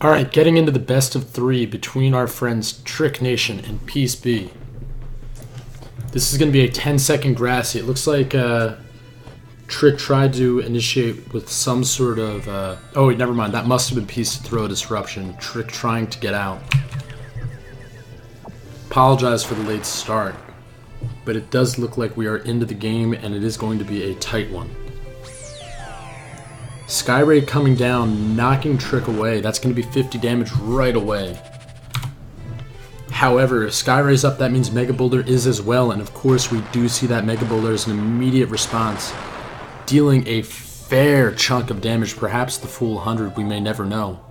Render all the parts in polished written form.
Alright, getting into the best of three between our friends Trick Nation and PeaceB. This is going to be a 10-second grassy. It looks like Trick tried to initiate with some sort of... oh, wait, never mind. That must have been Peace to throw a disruption. Trick trying to get out. Apologize for the late start, but it does look like we are into the game, and it is going to be a tight one. Skyray coming down, knocking Trick away. That's going to be 50 damage right away. However, if Skyray's up, that means Mega Boulder is as well, and of course we do see that Mega Boulder as an immediate response, dealing a fair chunk of damage, perhaps the full 100, we may never know.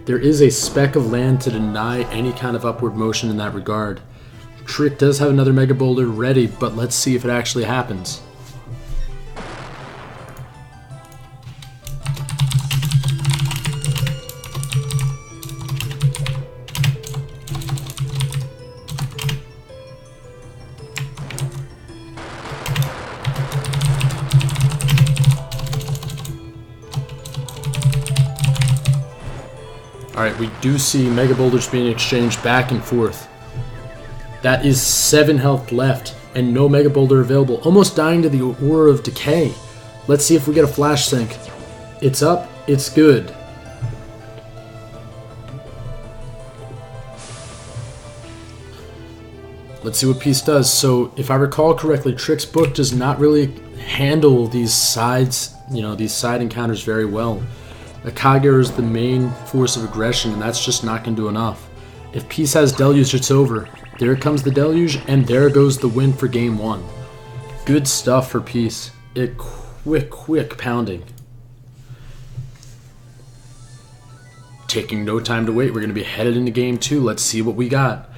There is a speck of land to deny any kind of upward motion in that regard. Trick does have another Mega Boulder ready, but let's see if it actually happens. Alright, we do see Mega Boulders being exchanged back and forth. That is 7 health left, and no Mega Boulder available. Almost dying to the Aura of Decay. Let's see if we get a Flash Sync. It's up, it's good. Let's see what Peace does. So, if I recall correctly, Trick's book does not really handle these sides, these side encounters very well. Akage is the main force of aggression, and that's just not going to do enough. If Peace has Deluge, it's over. There comes the Deluge, and there goes the win for Game 1. Good stuff for Peace. Quick pounding. Taking no time to wait. We're going to be headed into Game 2. Let's see what we got.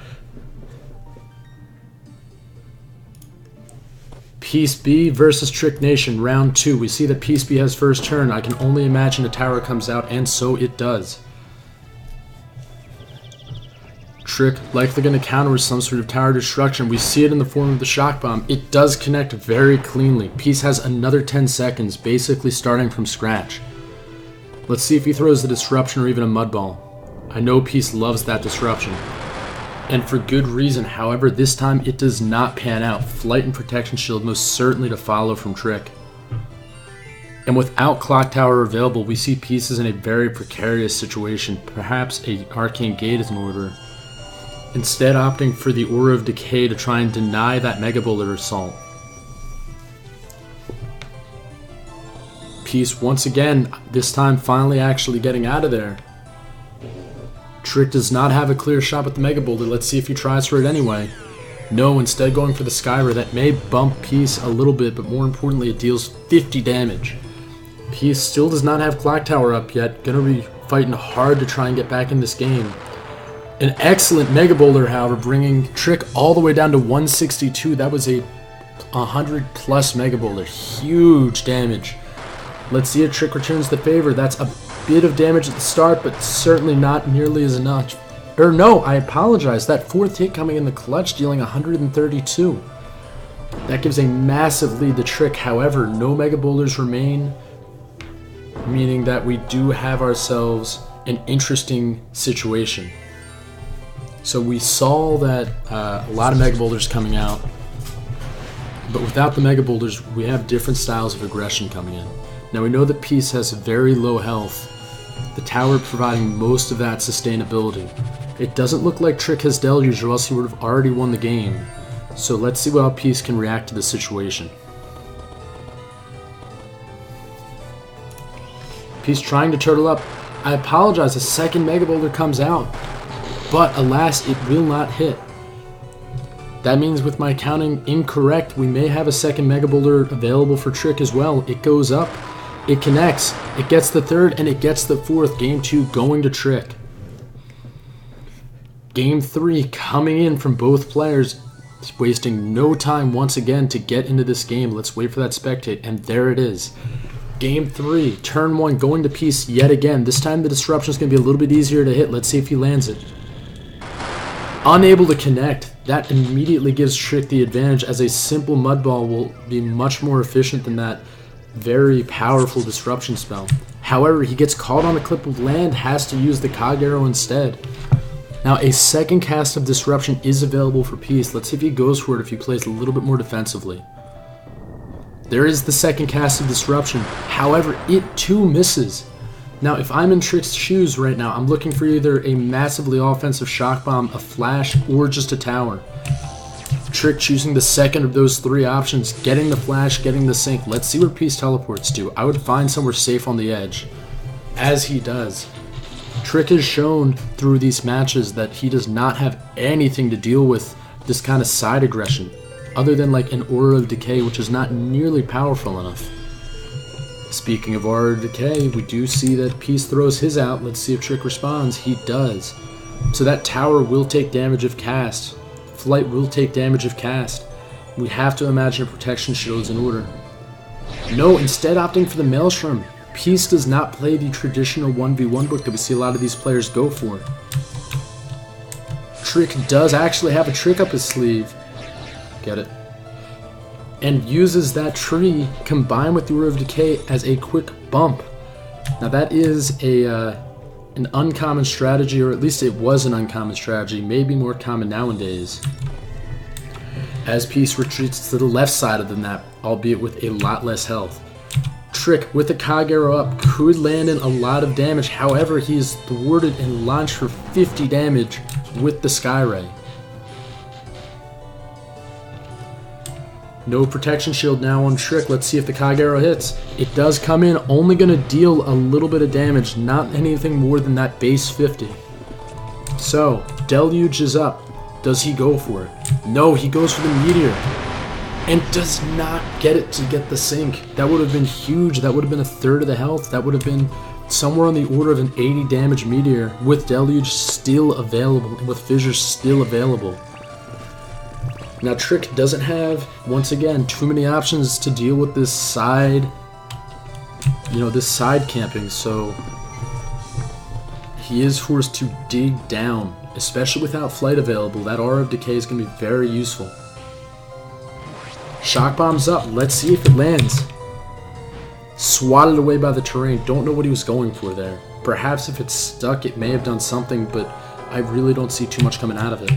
PeaceB versus Trick Nation, round 2. We see that PeaceB has first turn. I can only imagine a tower comes out, and so it does. Trick likely going to counter with some sort of tower destruction. We see it in the form of the shock bomb. It does connect very cleanly. Peace has another 10 seconds, basically starting from scratch. Let's see if he throws the disruption or even a mud ball. I know Peace loves that disruption, and for good reason. However, this time it does not pan out. Flight and Protection Shield most certainly to follow from Trick. And without Clock Tower available, we see Peace is in a very precarious situation. Perhaps a Arcane Gate is in order. Instead opting for the Aura of Decay to try and deny that Mega Boulder assault. Peace once again, this time finally actually getting out of there. Trick does not have a clear shot with the Mega Boulder. Let's see if he tries for it anyway. No, instead going for the Skyray. That may bump Peace a little bit, but more importantly, it deals 50 damage. Peace still does not have Clock Tower up yet. Gonna be fighting hard to try and get back in this game. An excellent Mega Boulder, however, bringing Trick all the way down to 162. That was a 100+ Mega Boulder. Huge damage. Let's see if Trick returns the favor. That's a bit of damage at the start, but certainly not nearly as much. Or no, I apologize. That 4th hit coming in the clutch, dealing 132. That gives a massive lead to Trick. However, no Mega Boulders remain, meaning that we do have ourselves an interesting situation. So we saw that a lot of Mega Boulders coming out, but without the Mega Boulders, we have different styles of aggression coming in. Now we know that Peace has very low health, the tower providing most of that sustainability. It doesn't look like Trick has Deluge, or else he would have already won the game. So let's see how Peace can react to the situation. Peace trying to turtle up. I apologize, a second Mega Boulder comes out, but alas, it will not hit. That means with my counting incorrect, we may have a second Mega Boulder available for Trick as well. It goes up. It connects, it gets the 3rd, and it gets the 4th. Game 2 going to Trick. Game 3 coming in from both players, wasting no time once again to get into this game. Let's wait for that spectate, and there it is. Game 3, turn 1 going to Peace yet again. This time the disruption is going to be a little bit easier to hit. Let's see if he lands it. Unable to connect. That immediately gives Trick the advantage, as a simple mud ball will be much more efficient than that Very powerful disruption spell. However, he gets caught on a clip of land, has to use the cog arrow instead. Now, a second cast of disruption is available for Peace. Let's see if he goes for it if he plays a little bit more defensively. There is the second cast of disruption. However, it too misses. Now, if I'm in Trick's shoes right now, I'm looking for either a massively offensive shock bomb, a flash, or just a tower. Trick choosing the second of those three options, getting the flash, getting the sync. Let's see where Peace teleports to. I would find somewhere safe on the edge, as he does. Trick has shown through these matches that he does not have anything to deal with this kind of side aggression, other than like an Aura of Decay, which is not nearly powerful enough. Speaking of Aura of Decay, we do see that Peace throws his out. Let's see if Trick responds. He does. So that tower will take damage if cast. Flight will take damage if cast. We have to imagine a protection shield is in order. No, instead opting for the Maelstrom. Peace does not play the traditional 1v1 book that we see a lot of these players go for. Trick does actually have a trick up his sleeve. Get it? And uses that tree combined with the Aura of Decay as a quick bump. Now that is an uncommon strategy, or at least it was an uncommon strategy, maybe more common nowadays. As Peace retreats to the left side of the map, albeit with a lot less health. Trick, with the cog arrow up, could land in a lot of damage. However, he is thwarted and launched for 50 damage with the Sky Ray. No protection shield now on Trick. Let's see if the cog arrow hits. It does come in, only going to deal a little bit of damage, not anything more than that base 50. So, Deluge is up. Does he go for it? No, he goes for the Meteor. And does not get it to get the sync. That would have been huge. That would have been a third of the health. That would have been somewhere on the order of an 80 damage Meteor with Deluge still available and with Fissure still available. Now Trick doesn't have, once again, too many options to deal with this side, this side camping, so he is forced to dig down, especially without flight available. That Aura of Decay is going to be very useful. Shock Bomb's up. Let's see if it lands. Swatted away by the terrain. Don't know what he was going for there. Perhaps if it's stuck, it may have done something, but I really don't see too much coming out of it.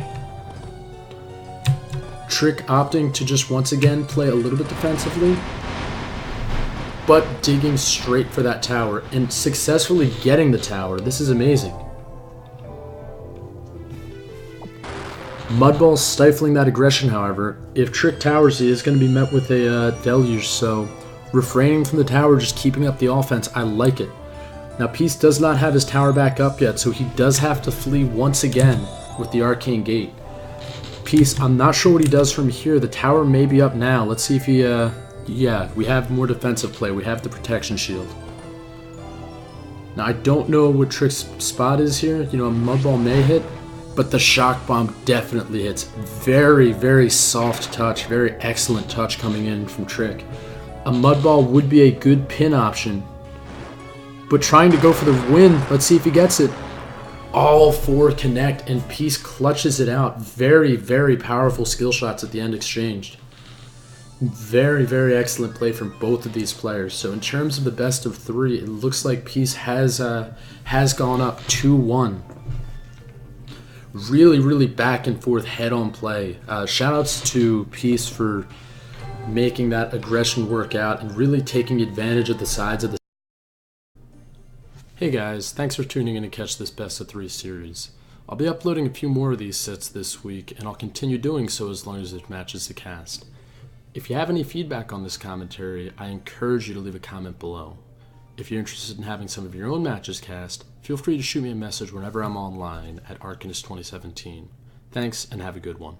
Trick opting to just once again play a little bit defensively, but digging straight for that tower and successfully getting the tower. This is amazing. Mudball stifling that aggression, however. If Trick towers, he is going to be met with a Deluge, so refraining from the tower, just keeping up the offense, I like it. Now Peace does not have his tower back up yet, so he does have to flee once again with the Arcane Gate. Peace, I'm not sure what he does from here. The tower may be up now. Let's see if he, yeah, we have more defensive play. We have the protection shield. Now, I don't know what Trick's spot is here. A Mudball may hit, but the Shock Bomb definitely hits. Very, very soft touch, very excellent touch coming in from Trick. A Mudball would be a good pin option, but trying to go for the win, let's see if he gets it. All four connect, and Peace clutches it out. Very, very powerful skill shots at the end exchanged. Very, very excellent play from both of these players. So in terms of the best of three, it looks like Peace has gone up 2-1. Really, really back and forth head-on play. Shoutouts to Peace for making that aggression work out and really taking advantage of the sides of the. Hey guys, thanks for tuning in to catch this best of 3 series. I'll be uploading a few more of these sets this week, and I'll continue doing so as long as it matches the cast. If you have any feedback on this commentary, I encourage you to leave a comment below. If you're interested in having some of your own matches cast, feel free to shoot me a message whenever I'm online at Arcanist2017. Thanks, and have a good one.